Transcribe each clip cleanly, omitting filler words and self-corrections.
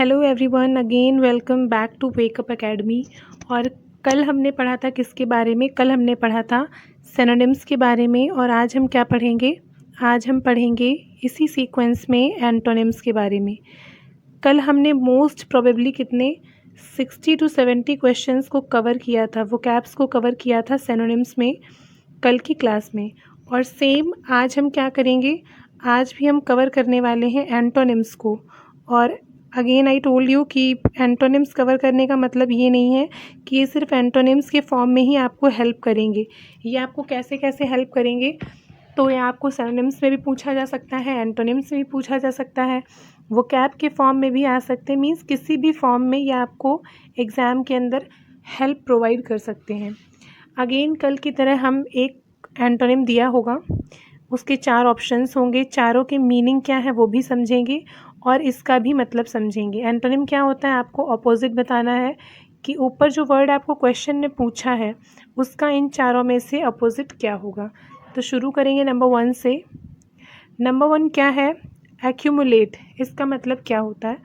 Hello everyone, again welcome back to wake up academy. और कल हमने पढ़ा था किसके बारे में? कल हमने पढ़ा था सिनोनिम्स के बारे में। और आज हम क्या पढ़ेंगे? आज हम पढ़ेंगे इसी सीक्वेंस में एंटोनिम्स के बारे में। कल हमने मोस्ट प्रोबेबली कितने 60 to 70 क्वेश्चंस को कवर किया था, वोकैब्स को कवर किया था सिनोनिम्स में कल की क्लास में। और सेम आज हम क्या करेंगे? आज भी हम कवर करने वाले हैं एंटोनिम्स को। और अगेन आई टोल्ड यू कि एंटोनिम्स कवर करने का मतलब ये नहीं है कि ये सिर्फ एंटोनिम्स के फॉर्म में ही आपको हेल्प करेंगे। ये आपको कैसे कैसे हेल्प करेंगे? तो ये आपको सिनोनिम्स में भी पूछा जा सकता है, एंटोनिम्स में भी पूछा जा सकता है, वोकैब के फॉर्म में भी आ सकते हैं। मीन्स किसी भी फॉर्म में ये आपको एग्ज़ाम के अंदर हेल्प प्रोवाइड कर सकते हैं। अगेन कल की तरह हम एक एंटोनिम दिया होगा, उसके 4 ऑप्शंस होंगे, चारों के मीनिंग क्या है वो भी समझेंगे और इसका भी मतलब समझेंगे। एंटोनिम क्या होता है? आपको अपोजिट बताना है कि ऊपर जो वर्ड आपको क्वेश्चन ने पूछा है उसका इन चारों में से अपोजिट क्या होगा। तो शुरू करेंगे नंबर 1 से। नंबर 1 क्या है? एक्यूमुलेट। इसका मतलब क्या होता है?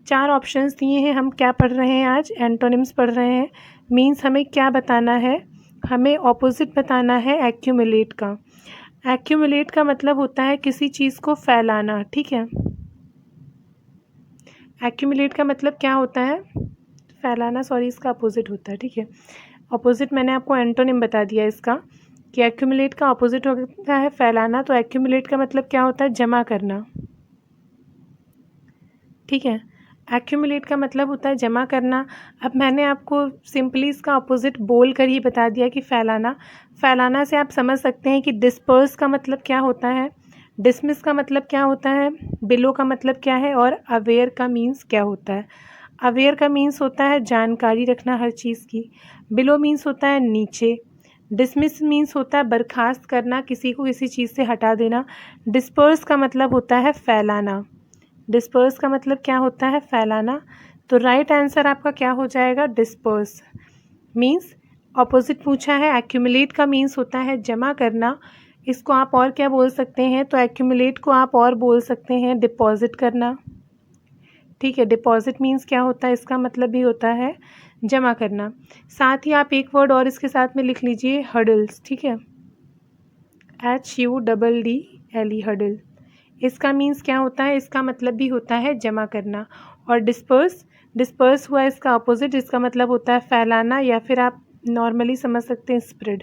4 ऑप्शंस दिए हैं। हम क्या पढ़ रहे हैं आज? एंटोनिम्स पढ़ रहे हैं। मीन्स हमें क्या बताना है? हमें ऑपोजिट बताना है एक्यूमुलेट का। एक्यूमुलेट का मतलब होता है किसी चीज़ को फैलाना, ठीक है। एक्यूमुलेट का मतलब क्या होता है? फैलाना, सॉरी, इसका अपोजिट होता है, ठीक है। अपोजिट मैंने आपको एंटोनिम बता दिया इसका कि एक्यूमुलेट का अपोजिट होता है फैलाना। तो एक्यूमुलेट का मतलब क्या होता है? जमा करना, ठीक है। एक्यूमुलेट का मतलब होता है जमा करना। अब मैंने आपको सिंपली इसका अपोजिट बोल कर ही बता दिया कि फैलाना। फैलाना से आप समझ सकते हैं कि डिस्पर्स का मतलब क्या होता है, डिसमिस का मतलब क्या होता है, बिलो का मतलब क्या है और अवेयर का मीन्स क्या होता है। अवेयर का मीन्स होता है जानकारी रखना हर चीज़ की। बिलो मीन्स होता है नीचे। डिसमिस मीन्स होता है बर्खास्त करना, किसी को किसी चीज़ से हटा देना। डिस्पर्स का मतलब होता है फैलाना। डिस्पर्स का मतलब क्या होता है? फैलाना। तो राइट आंसर आपका क्या हो जाएगा? डिस्पर्स। मीन्स ऑपोजिट पूछा है। एक्यूमुलेट का मीन्स होता है जमा करना। इसको आप और क्या बोल सकते हैं? तो एक्यूमुलेट को आप और बोल सकते हैं डिपॉजिट करना, ठीक है। डिपॉजिट मीन्स क्या होता है? इसका मतलब भी होता है जमा करना। साथ ही आप एक वर्ड और इसके साथ में लिख लीजिए, हडल्स, ठीक है। HUDDLE, huddle. इसका मीन्स क्या होता है? इसका मतलब भी होता है जमा करना। और डिस्पर्स, डिस्पर्स हुआ इसका अपोजिट, इसका मतलब होता है फैलाना, या फिर आप नॉर्मली समझ सकते हैं स्प्रेड।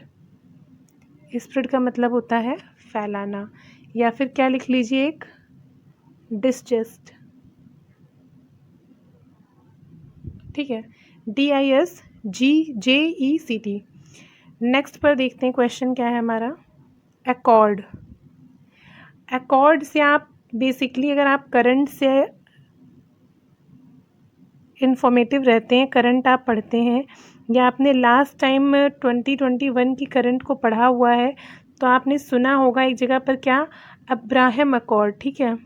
स्प्रेड का मतलब होता है फैलाना। या फिर क्या लिख लीजिए, एक डिसजेस्ट, ठीक है। DISGJECT। नेक्स्ट पर देखते हैं क्वेश्चन क्या है हमारा। एकॉर्ड। एकॉर्ड से आप बेसिकली, अगर आप करंट से इंफॉर्मेटिव रहते हैं, करंट आप पढ़ते हैं, या आपने लास्ट टाइम 2021 की करंट को पढ़ा हुआ है, तो आपने सुना होगा एक जगह पर क्या, अब्राहम एकॉर्ड, ठीक है।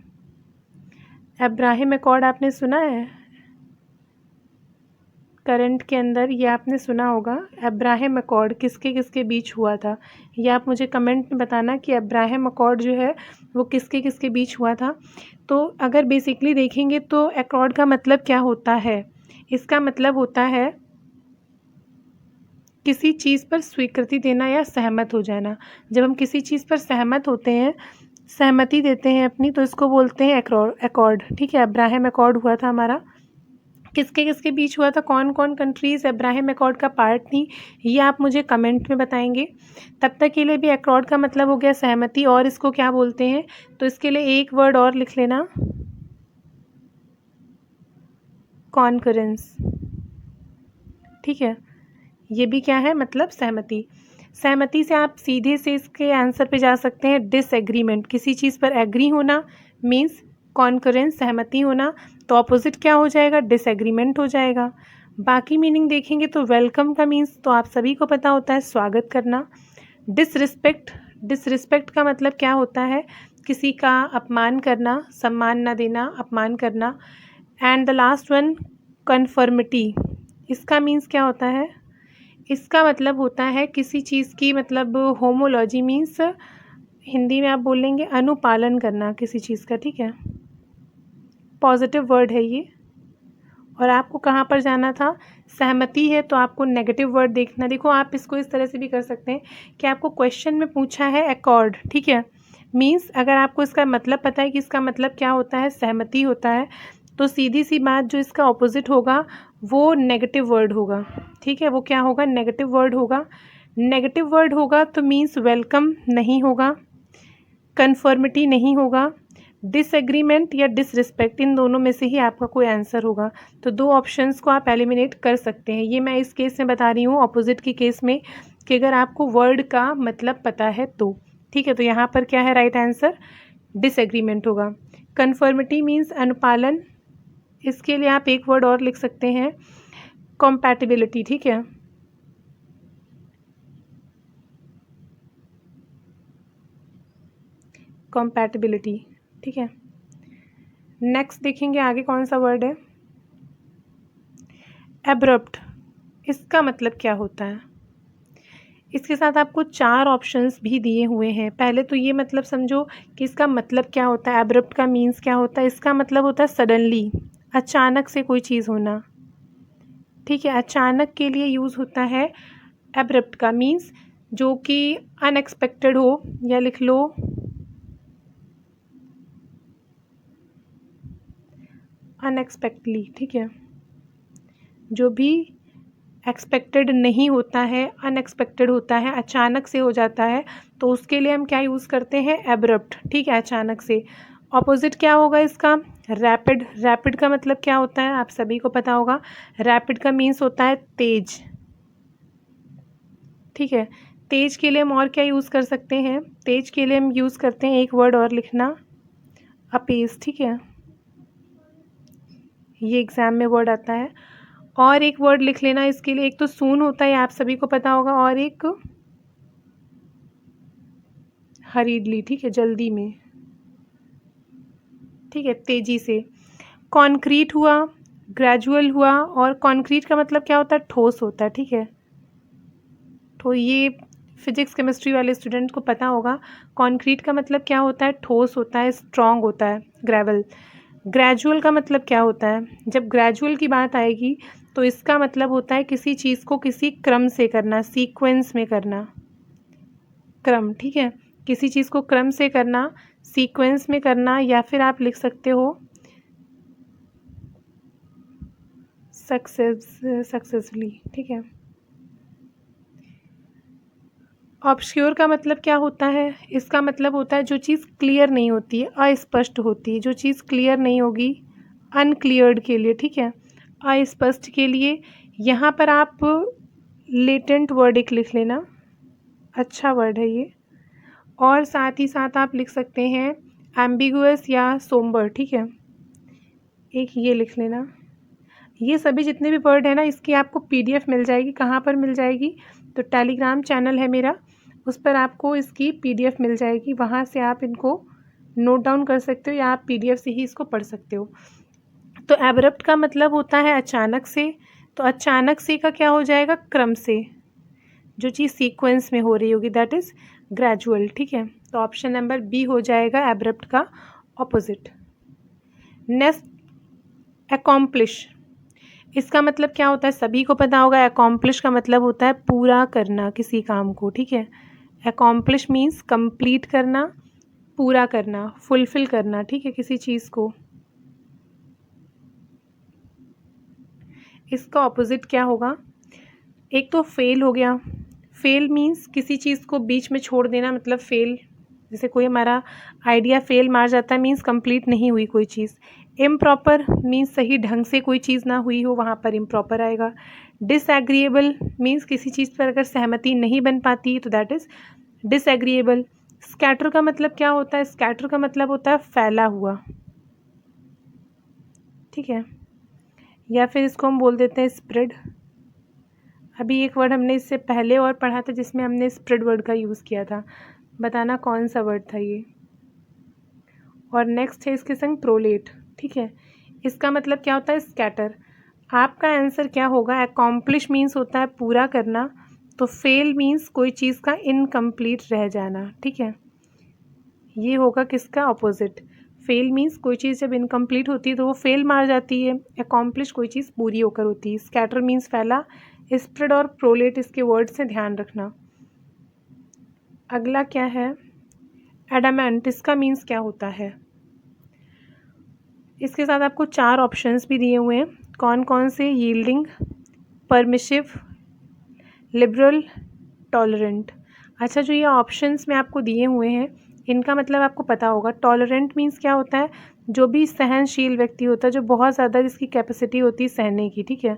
अब्राहम एकॉर्ड आपने सुना है करंट के अंदर, ये आपने सुना होगा। अब्राहम एकॉर्ड किसके किसके बीच हुआ था? ये आप मुझे कमेंट में बताना कि अब्राहम एकॉर्ड जो है वो किसके किसके बीच हुआ था। तो अगर बेसिकली देखेंगे तो एकॉर्ड का मतलब क्या होता है? इसका मतलब होता है किसी चीज़ पर स्वीकृति देना या सहमत हो जाना। जब हम किसी चीज़ पर सहमत होते हैं, सहमति देते हैं अपनी, तो इसको बोलते हैं एकॉर्ड, ठीक है। अब्राहम एकॉर्ड हुआ था हमारा। किसके किसके बीच हुआ था? कौन कौन कंट्रीज़ अब्राहम एकॉर्ड का पार्ट थी? ये आप मुझे कमेंट में बताएंगे। तब तक के लिए भी एकॉर्ड का मतलब हो गया सहमति, और इसको क्या बोलते हैं? तो इसके लिए एक वर्ड और लिख लेना, कॉन्करेंस, ठीक है। ये भी क्या है? मतलब सहमति। सहमति से आप सीधे से इसके आंसर पे जा सकते हैं, डिसएग्रीमेंट। किसी चीज़ पर एग्री होना मीन्स कॉन्करेंस, सहमति होना। तो अपोजिट क्या हो जाएगा? डिसएग्रीमेंट हो जाएगा। बाकी मीनिंग देखेंगे तो वेलकम का मीन्स तो आप सभी को पता होता है, स्वागत करना। डिसरिस्पेक्ट, डिसरिस्पेक्ट का मतलब क्या होता है? किसी का अपमान करना, सम्मान ना देना, अपमान करना। And the last one, conformity. इसका मीन्स क्या होता है? इसका मतलब होता है किसी चीज़ की, मतलब होमोलॉजी मीन्स हिंदी में आप बोलेंगे अनुपालन करना किसी चीज़ का, ठीक है। पॉजिटिव वर्ड है ये। और आपको कहाँ पर जाना था, सहमति है तो आपको नेगेटिव वर्ड देखना। देखो आप इसको इस तरह से भी कर सकते हैं कि आपको क्वेश्चन में पूछा है अकॉर्ड, ठीक है, मीन्स अगर आपको इसका मतलब पता है कि इसका मतलब क्या होता है, सहमति होता है, तो सीधी सी बात जो इसका ऑपोजिट होगा वो नेगेटिव वर्ड होगा, ठीक है, वो क्या होगा, नेगेटिव वर्ड होगा। नेगेटिव वर्ड होगा तो मीन्स वेलकम नहीं होगा, कन्फर्मिटी नहीं होगा, डिसएग्रीमेंट या डिसरिस्पेक्ट, इन दोनों में से ही आपका कोई आंसर होगा। तो दो ऑप्शंस को आप एलिमिनेट कर सकते हैं। ये मैं इस केस में बता रही हूँ ऑपोजिट के केस में कि अगर आपको वर्ड का मतलब पता है तो, ठीक है। तो यहाँ पर क्या है राइट आंसर, डिसएग्रीमेंट होगा। कन्फर्मिटी मीन्स अनुपालन, इसके लिए आप एक वर्ड और लिख सकते हैं, कॉम्पैटिबिलिटी, ठीक है। कॉम्पैटिबिलिटी, ठीक है। नेक्स्ट देखेंगे आगे कौन सा वर्ड है, एब्रप्ट। इसका मतलब क्या होता है, इसके साथ आपको 4 ऑप्शंस भी दिए हुए हैं। पहले तो ये मतलब समझो कि इसका मतलब क्या होता है, एब्रप्ट का मीन्स क्या होता है। इसका मतलब होता है सडनली, अचानक से कोई चीज़ होना, ठीक है। अचानक के लिए यूज़ होता है एब्रप्ट का मीन्स जो कि अनएक्सपेक्टेड हो, या लिख लो अनएक्सपेक्टली, ठीक है, जो भी एक्सपेक्टेड नहीं होता है, अनएक्सपेक्टेड होता है, अचानक से हो जाता है, तो उसके लिए हम क्या यूज़ करते हैं, एब्रप्ट, ठीक है, अचानक से। ऑपोजिट क्या होगा इसका, रैपिड। रैपिड का मतलब क्या होता है, आप सभी को पता होगा, रैपिड का मीन्स होता है तेज, ठीक है। तेज के लिए हम और क्या यूज़ कर सकते हैं, तेज के लिए हम यूज़ करते हैं एक वर्ड और लिखना, अपेस, ठीक है, ये एग्ज़ाम में वर्ड आता है। और एक वर्ड लिख लेना इसके लिए, एक तो सून होता है आप सभी को पता होगा, और एक हरीडली, ठीक है, जल्दी में, ठीक है, तेजी से। कॉन्क्रीट हुआ, ग्रेजुअल हुआ, और कॉन्क्रीट का मतलब क्या होता है, ठोस होता है, ठीक है। तो ये फिजिक्स केमिस्ट्री वाले स्टूडेंट को पता होगा, कॉन्क्रीट का मतलब क्या होता है, ठोस होता है, स्ट्रॉन्ग होता है, ग्रेवल। ग्रेजुअल का मतलब क्या होता है, जब ग्रेजुअल की बात आएगी तो इसका मतलब होता है किसी चीज़ को किसी क्रम से करना, सीक्वेंस में करना, क्रम, ठीक है, किसी चीज़ को क्रम से करना, सीक्वेंस में करना, या फिर आप लिख सकते हो सक्सेसफुली, ठीक है। ऑब्स्क्योर का मतलब क्या होता है, इसका मतलब होता है जो चीज़ क्लियर नहीं होती है, अस्पष्ट होती है, जो चीज़ क्लियर नहीं होगी, अनक्लियर्ड के लिए, ठीक है, अस्पष्ट के लिए। यहाँ पर आप लेटेंट वर्ड एक लिख लेना, अच्छा वर्ड है ये। और साथ ही साथ आप लिख सकते हैं एम्बिगुअस या सोम्बर, ठीक है, एक ये लिख लेना। ये सभी जितने भी वर्ड है ना, इसकी आपको पीडीएफ मिल जाएगी, कहाँ पर मिल जाएगी, तो टेलीग्राम चैनल है मेरा, उस पर आपको इसकी पीडीएफ मिल जाएगी, वहाँ से आप इनको नोट डाउन कर सकते हो, या आप पीडीएफ से ही इसको पढ़ सकते हो। तो एब्रप्ट का मतलब होता है अचानक से, तो अचानक से का क्या हो जाएगा, क्रम से, जो चीज़ सीक्वेंस में हो रही होगी, दैट इज़ ग्रेजुअल, ठीक है। तो ऑप्शन नंबर बी हो जाएगा एब्रप्ट का ऑपोजिट। Next, accomplish. इसका मतलब क्या होता है, सभी को पता होगा, अकॉम्प्लिश का मतलब होता है पूरा करना किसी काम को, ठीक है। अकॉम्प्लिश मीन्स कंप्लीट करना, पूरा करना, फुलफिल करना, ठीक है, किसी चीज़ को। इसका ऑपोजिट क्या होगा, एक तो फेल हो गया, फेल मीन्स किसी चीज़ को बीच में छोड़ देना, मतलब फेल, जैसे कोई हमारा आइडिया फेल मार जाता है, मीन्स कंप्लीट नहीं हुई कोई चीज़। इम्प्रॉपर मीन्स सही ढंग से कोई चीज़ ना हुई हो, वहाँ पर इम्प्रॉपर आएगा। डिसएग्रीएबल मीन्स किसी चीज़ पर अगर सहमति नहीं बन पाती तो दैट इज़ डिसएग्रीएबल। स्कैटर का मतलब क्या होता है, स्कैटर का मतलब होता है फैला हुआ, ठीक है, या फिर इसको हम बोल देते हैं स्प्रेड। अभी एक वर्ड हमने इससे पहले और पढ़ा था जिसमें हमने स्प्रेड वर्ड का यूज़ किया था, बताना कौन सा वर्ड था ये। और नेक्स्ट है इसके संग प्रोलेट, ठीक है, इसका मतलब क्या होता है, स्कैटर। आपका आंसर क्या होगा, अकॉम्प्लिश मीन्स होता है पूरा करना, तो फेल मीन्स कोई चीज़ का इनकम्प्लीट रह जाना, ठीक है, ये होगा किसका ऑपोजिट। फेल मीन्स कोई चीज़ जब इनकम्प्लीट होती है तो वो फेल मार जाती है। एकॉम्प्लिश कोई चीज़ पूरी होकर होती है। स्कैटर मीन्स फैला। स्प्रेड और प्रोलेट इसके वर्ड से ध्यान रखना। अगला क्या है, एडामेंट, इसका मीन्स क्या होता है। इसके साथ आपको 4 ऑप्शंस भी दिए हुए हैं। कौन कौन से, यील्डिंग, परमिसिव, लिबरल, टॉलरेंट। अच्छा, जो ये ऑप्शंस में आपको दिए हुए हैं इनका मतलब आपको पता होगा। टॉलरेंट मीन्स क्या होता है, जो भी सहनशील व्यक्ति होता है, जो बहुत ज़्यादा जिसकी कैपेसिटी होती है सहने की, ठीक है,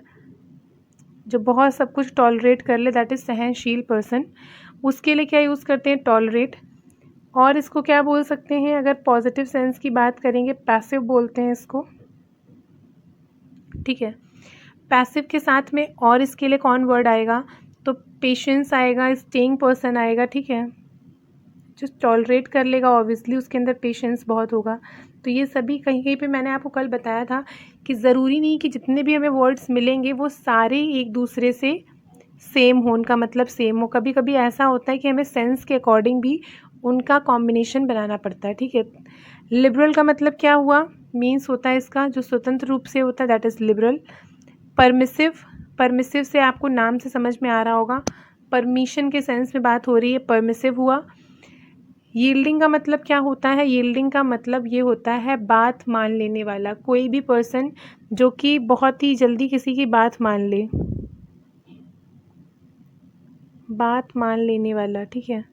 जो बहुत सब कुछ टॉलरेट कर ले, दैट इज़ सहनशील पर्सन। उसके लिए क्या यूज़ करते हैं, टॉलरेट। और इसको क्या बोल सकते हैं, अगर पॉजिटिव सेंस की बात करेंगे पैसिव बोलते हैं इसको, ठीक है। पैसिव के साथ में और इसके लिए कौन वर्ड आएगा, तो पेशेंस आएगा, स्टेइंग पर्सन आएगा, ठीक है। जो टॉलरेट कर लेगा ऑब्वियसली उसके अंदर पेशेंस बहुत होगा। तो ये सभी कहीं कहीं पे मैंने आपको कल बताया था कि ज़रूरी नहीं कि जितने भी हमें वर्ड्स मिलेंगे वो सारे एक दूसरे से सेम हो, उनका मतलब सेम हो। कभी कभी ऐसा होता है कि हमें सेंस के अकॉर्डिंग भी उनका कॉम्बिनेशन बनाना पड़ता है, ठीक है। लिबरल का मतलब क्या हुआ, मीन्स होता है इसका जो स्वतंत्र रूप से होता है, that is liberal. Permissive, permissive से आपको नाम से समझ में आ रहा होगा, परमिशन के सेंस में बात हो रही है, परमिसिव हुआ। यील्डिंग का मतलब क्या होता है, यील्डिंग का मतलब ये होता है बात मान लेने वाला, कोई भी पर्सन जो कि बहुत ही जल्दी किसी की बात मान ले, बात मान लेने वाला, ठीक है।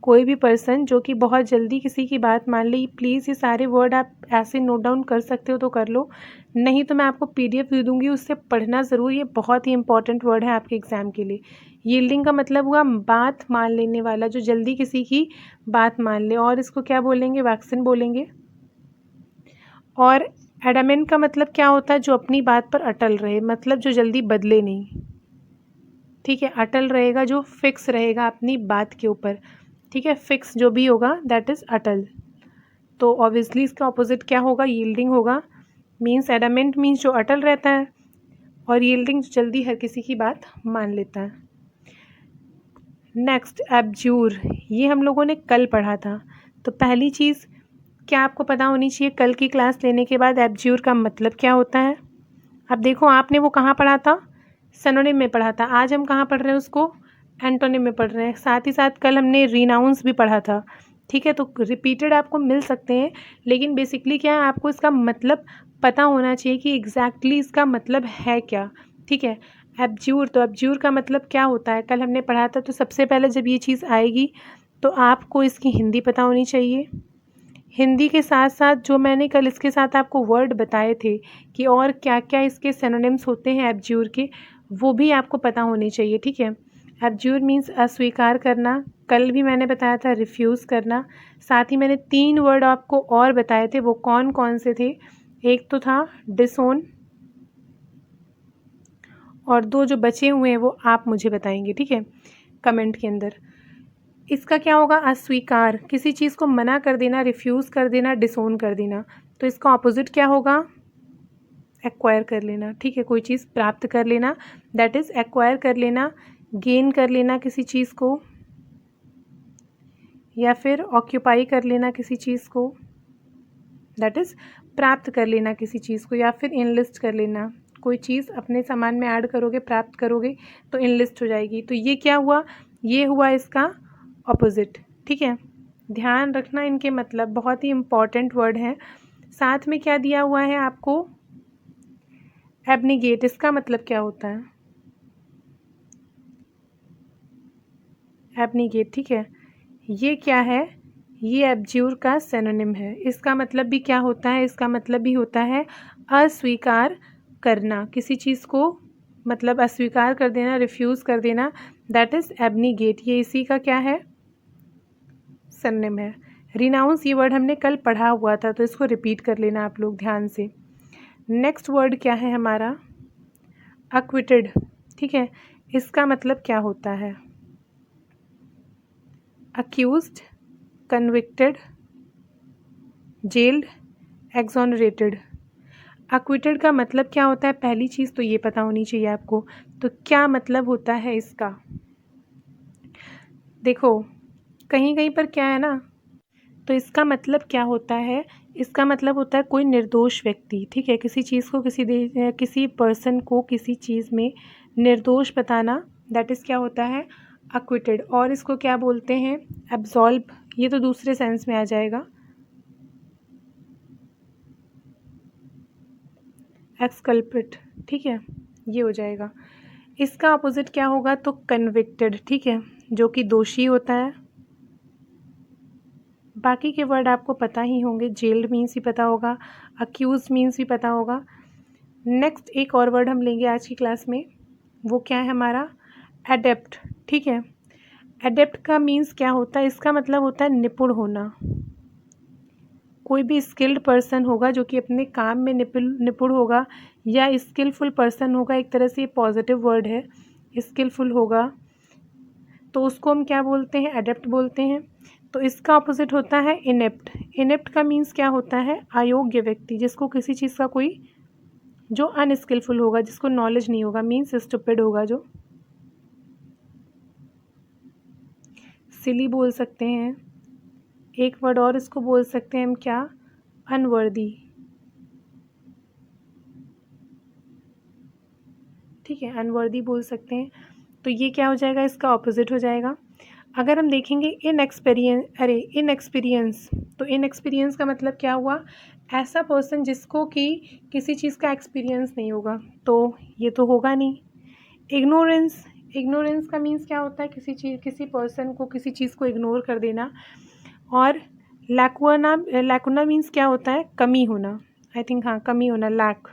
कोई भी पर्सन जो कि बहुत जल्दी किसी की बात मान ले। प्लीज़ ये सारे वर्ड आप ऐसे नोट डाउन कर सकते हो तो कर लो, नहीं तो मैं आपको PDF दे दूँगी, उससे पढ़ना ज़रूर, ये बहुत ही इंपॉर्टेंट वर्ड है आपके एग्ज़ाम के लिए। यील्डिंग का मतलब हुआ बात मान लेने वाला, जो जल्दी किसी की बात मान ले, और इसको क्या बोलेंगे, वैक्सीन बोलेंगे। और एडामेंट का मतलब क्या होता है, जो अपनी बात पर अटल रहे, मतलब जो जल्दी बदले नहीं, ठीक है। अटल रहेगा, जो फिक्स रहेगा अपनी बात के ऊपर, ठीक है। फिक्स जो भी होगा दैट इज़ अटल। तो ऑब्वियसली इसका ऑपोजिट क्या होगा, यील्डिंग होगा। मीन्स एडामेंट मीन्स जो अटल रहता है, और यील्डिंग जो जल्दी हर किसी की बात मान लेता है। नेक्स्ट, एब्ज्यूर, ये हम लोगों ने कल पढ़ा था। तो पहली चीज़ क्या आपको पता होनी चाहिए, कल की क्लास लेने के बाद एब्ज्यूर का मतलब क्या होता है। अब देखो, आपने वो कहाँ पढ़ा था, सिनोनिम में पढ़ा था। आज हम कहाँ पढ़ रहे हैं उसको, एंटोनिम में पढ़ रहे हैं। साथ ही साथ कल हमने रिनाउंस भी पढ़ा था, ठीक है। तो रिपीटेड आपको मिल सकते हैं, लेकिन बेसिकली क्या है, आपको इसका मतलब पता होना चाहिए कि एग्जैक्टली इसका मतलब है क्या, ठीक है। एब्ज्यूर, तो एब्ज्यूर का मतलब क्या होता है, कल हमने पढ़ा था। तो सबसे पहले जब ये चीज़ आएगी तो आपको इसकी हिंदी पता होनी चाहिए। हिंदी के साथ साथ जो मैंने कल इसके साथ आपको वर्ड बताए थे कि और क्या क्या इसके सिनोनिम्स होते हैं एब्ज्यूर के, वो भी आपको पता होने चाहिए, ठीक है। एब्ज्यूर मीन्स अस्वीकार करना, कल भी मैंने बताया था रिफ्यूज़ करना। साथ ही मैंने 3 वर्ड आपको और बताए थे, वो कौन कौन से थे, एक तो था डिसोन, और 2 जो बचे हुए हैं वो आप मुझे बताएंगे, ठीक है, कमेंट के अंदर। इसका क्या होगा, अस्वीकार, किसी चीज़ को मना कर देना, रिफ्यूज़ कर देना, डिसोन कर देना। तो इसका ऑपोजिट क्या होगा, एक्वायर कर लेना, ठीक है। कोई चीज़ प्राप्त कर लेना, दैट इज़ एक्वायर कर लेना। गेन कर लेना किसी चीज़ को, या फिर ऑक्यूपाई कर लेना किसी चीज़ को, दैट इज़ प्राप्त कर लेना किसी चीज़ को, या फिर इनलिस्ट कर लेना। कोई चीज़ अपने सामान में ऐड करोगे, प्राप्त करोगे तो इनलिस्ट हो जाएगी। तो ये क्या हुआ, ये हुआ इसका ऑपोजिट, ठीक है। ध्यान रखना इनके मतलब, बहुत ही इम्पॉर्टेंट वर्ड है। साथ में क्या दिया हुआ है आपको, एब्निगेट, इसका मतलब क्या होता है, एब्निगेट, ठीक है। ये क्या है, ये एब्ज्यूर का सिनोनिम है। इसका मतलब भी क्या होता है, इसका मतलब भी होता है अस्वीकार करना, किसी चीज़ को मतलब अस्वीकार कर देना, रिफ्यूज़ कर देना, दैट इज़ एब्निगेट। ये इसी का क्या है, सिनोनिम है। रिनाउंस, ये वर्ड हमने कल पढ़ा हुआ था, तो इसको रिपीट कर लेना आप लोग ध्यान से। नेक्स्ट वर्ड क्या है हमारा, अक्विटेड, ठीक है। इसका मतलब क्या होता है, अक्यूज्ड, कन्विक्टेड, जेल्ड, एक्सोनरेटेड। अक्विटेड का मतलब क्या होता है, पहली चीज़ तो ये पता होनी चाहिए आपको। तो क्या मतलब होता है इसका, देखो कहीं कहीं पर क्या है ना, तो इसका मतलब क्या होता है इसका मतलब होता है कोई निर्दोष व्यक्ति, ठीक है। किसी चीज़ को किसी पर्सन को किसी चीज़ में निर्दोष बताना, दैट इज़ क्या होता है, अक्विटेड। और इसको क्या बोलते हैं, एब्सॉल्व। ये तो दूसरे सेंस में आ जाएगा, एक्सकल्पेट, ठीक है, ये हो जाएगा। इसका अपोजिट क्या होगा, तो कन्विक्टेड, ठीक है, जो कि दोषी होता है। बाकी के वर्ड आपको पता ही होंगे, जेल्ड मीन्स भी पता होगा, अक्यूज मीन्स भी पता होगा। नेक्स्ट एक और वर्ड हम लेंगे आज की क्लास में, वो क्या है हमारा, एडेप्ट, ठीक है। एडेप्ट का मीन्स क्या होता है, इसका मतलब होता है निपुण होना। कोई भी स्किल्ड पर्सन होगा जो कि अपने काम में निपुण होगा या स्किलफुल पर्सन होगा, एक तरह से ये पॉजिटिव वर्ड है, स्किलफुल होगा, तो उसको हम क्या बोलते हैं, एडेप्ट बोलते हैं। तो इसका ऑपोजिट होता है इनेप्ट। इनेप्ट का मीन्स क्या होता है, अयोग्य व्यक्ति, जिसको किसी चीज़ का कोई, जो अनस्किलफुल होगा, जिसको नॉलेज नहीं होगा, मीन्स स्टूपिड होगा जो। सिली बोल सकते हैं, एक वर्ड और इसको बोल सकते हैं हम क्या, अनवर्दी, ठीक है, अनवर्दी बोल सकते हैं। तो ये क्या हो जाएगा, इसका ऑपोजिट हो जाएगा। अगर हम देखेंगे इनएक्सपीरियंस, तो इनएक्सपीरियंस का मतलब क्या हुआ, ऐसा पर्सन जिसको कि किसी चीज़ का एक्सपीरियंस नहीं होगा, तो ये तो होगा नहीं। इग्नोरेंस, इग्नोरेंस का मीन्स क्या होता है, किसी पर्सन को किसी चीज़ को इग्नोर कर देना। और लैकुना मीन्स क्या होता है, कमी होना, आई थिंक, हाँ, कमी होना, लैक,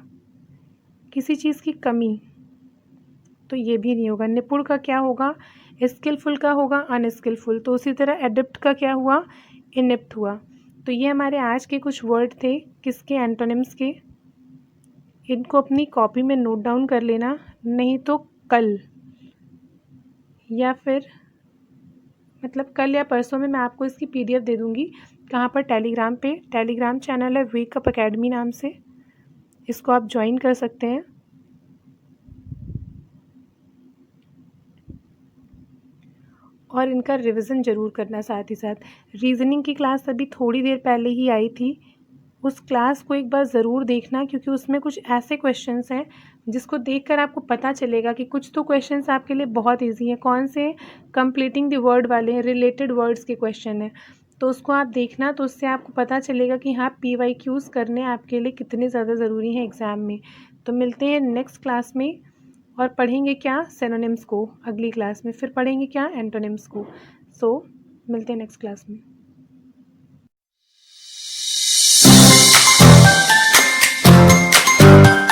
किसी चीज़ की कमी, तो ये भी नहीं होगा। निपुण का क्या होगा, स्किलफुल का होगा अनस्किलफुल। तो उसी तरह एडेप्ट का क्या हुआ, इनेप्ट हुआ। तो ये हमारे आज के कुछ वर्ड थे, किसके, एंटोनिम्स के। इनको अपनी कॉपी में नोट डाउन कर लेना, नहीं तो कल या फिर मतलब कल या परसों में मैं आपको इसकी PDF दे दूँगी। कहाँ पर, टेलीग्राम पे, टेलीग्राम चैनल है वेकअप एकेडमी नाम से, इसको आप ज्वाइन कर सकते हैं। और इनका रिवीजन ज़रूर करना साथ ही साथ। रीजनिंग की क्लास अभी थोड़ी देर पहले ही आई थी, उस क्लास को एक बार ज़रूर देखना, क्योंकि उसमें कुछ ऐसे क्वेश्चंस हैं जिसको देखकर आपको पता चलेगा कि कुछ तो क्वेश्चंस आपके लिए बहुत इजी हैं। कौन से, कंप्लीटिंग द वर्ड वाले हैं, रिलेटेड वर्ड्स के क्वेश्चन हैं। तो उसको आप देखना, तो उससे आपको पता चलेगा कि हाँ, PYQs करने आपके लिए कितने ज़्यादा ज़रूरी हैं एग्ज़ाम में। तो मिलते हैं नेक्स्ट क्लास में, और पढ़ेंगे क्या, सिनोनिम्स को। अगली क्लास में फिर पढ़ेंगे क्या, एंटोनिम्स को। सो मिलते हैं नेक्स्ट क्लास में।